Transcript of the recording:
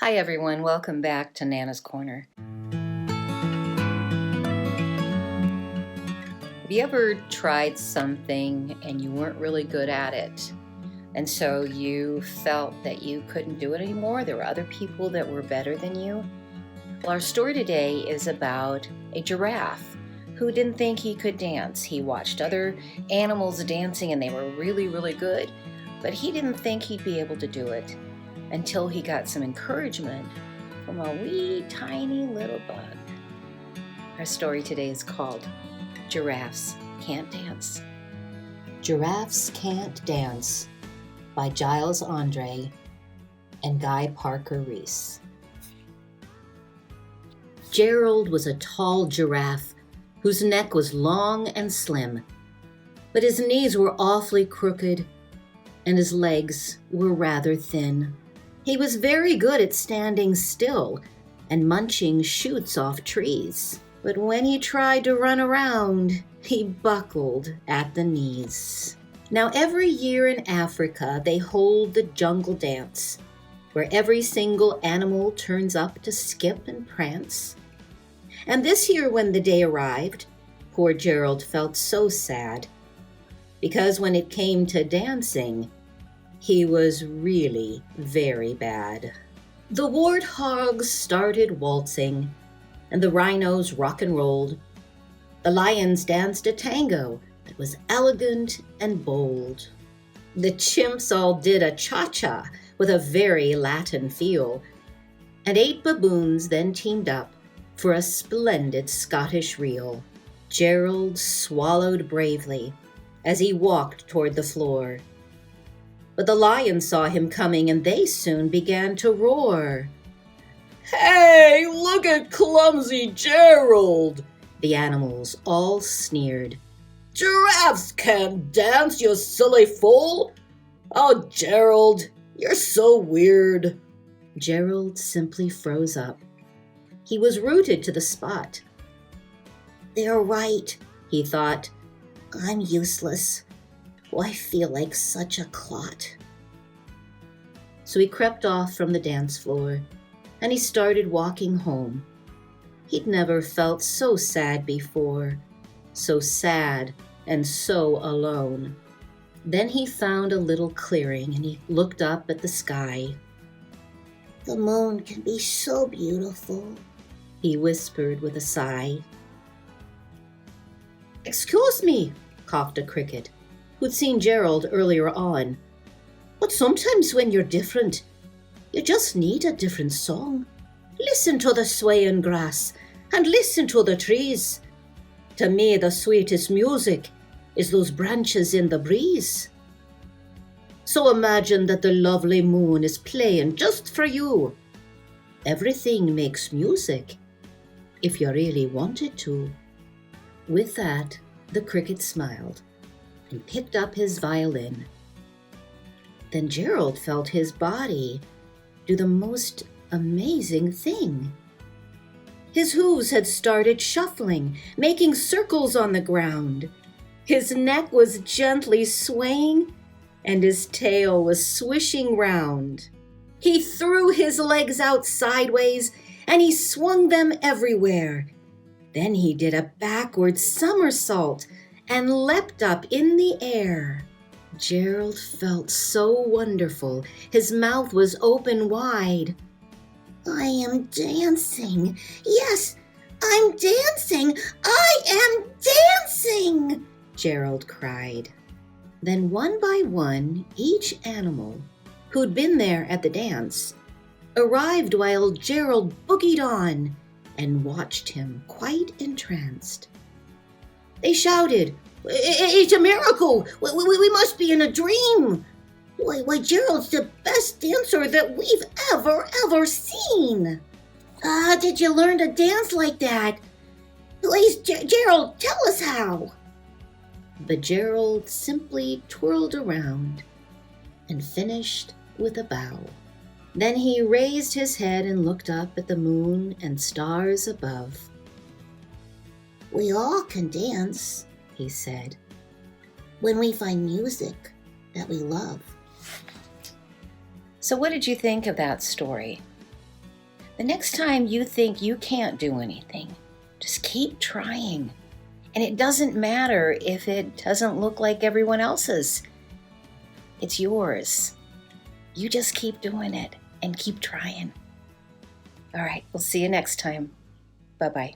Hi everyone, welcome back to Nana's Corner. Have you ever tried something and you weren't really good at it? And so you felt that you couldn't do it anymore? There were other people that were better than you? Well, our story today is about a giraffe who didn't think he could dance. He watched other animals dancing and they were really, really good, but he didn't think he'd be able to do it until he got some encouragement from a wee tiny little bug. Our story today is called Giraffes Can't Dance. Giraffes Can't Dance by Giles Andre and Guy Parker Reese. Gerald was a tall giraffe whose neck was long and slim, but his knees were awfully crooked and his legs were rather thin. He was very good at standing still and munching shoots off trees. But when he tried to run around, he buckled at the knees. Now, every year in Africa, they hold the jungle dance, where every single animal turns up to skip and prance. And this year, when the day arrived, poor Gerald felt so sad, because when it came to dancing, he was really very bad. The warthogs started waltzing, and the rhinos rock and rolled. The lions danced a tango that was elegant and bold. The chimps all did a cha-cha with a very Latin feel, and 8 baboons then teamed up for a splendid Scottish reel. Gerald swallowed bravely as he walked toward the floor. But the lions saw him coming and they soon began to roar. "Hey, look at clumsy Gerald!" the animals all sneered. "Giraffes can't dance, you silly fool! Oh, Gerald, you're so weird." Gerald simply froze up. He was rooted to the spot. "They're right," he thought. "I'm useless. I feel like such a clot." So he crept off from the dance floor, and he started walking home. He'd never felt so sad before, so sad and so alone. Then he found a little clearing, and he looked up at the sky. "The moon can be so beautiful," he whispered with a sigh. "Excuse me," coughed a cricket, who'd seen Gerald earlier on. "But sometimes when you're different, you just need a different song. Listen to the swaying grass and listen to the trees. To me, the sweetest music is those branches in the breeze. So imagine that the lovely moon is playing just for you. Everything makes music if you really wanted to." With that, the cricket smiled and picked up his violin. Then Gerald felt his body do the most amazing thing. His hooves had started shuffling, making circles on the ground. His neck was gently swaying, and his tail was swishing round. He threw his legs out sideways, and he swung them everywhere. Then he did a backward somersault and leapt up in the air. Gerald felt so wonderful. His mouth was open wide. "I am dancing. Yes, I'm dancing. I am dancing!" Gerald cried. Then one by one, each animal who'd been there at the dance arrived while Gerald boogied on and watched him quite entranced. They shouted, "It's a miracle! We must be in a dream! Why, Gerald's the best dancer that we've ever seen! Did you learn to dance like that? Please, Gerald, tell us how!" But Gerald simply twirled around and finished with a bow. Then he raised his head and looked up at the moon and stars above. "We all can dance," he said, "when we find music that we love." So what did you think of that story? The next time you think you can't do anything, just keep trying. And it doesn't matter if it doesn't look like everyone else's. It's yours. You just keep doing it and keep trying. All right, we'll see you next time. Bye-bye.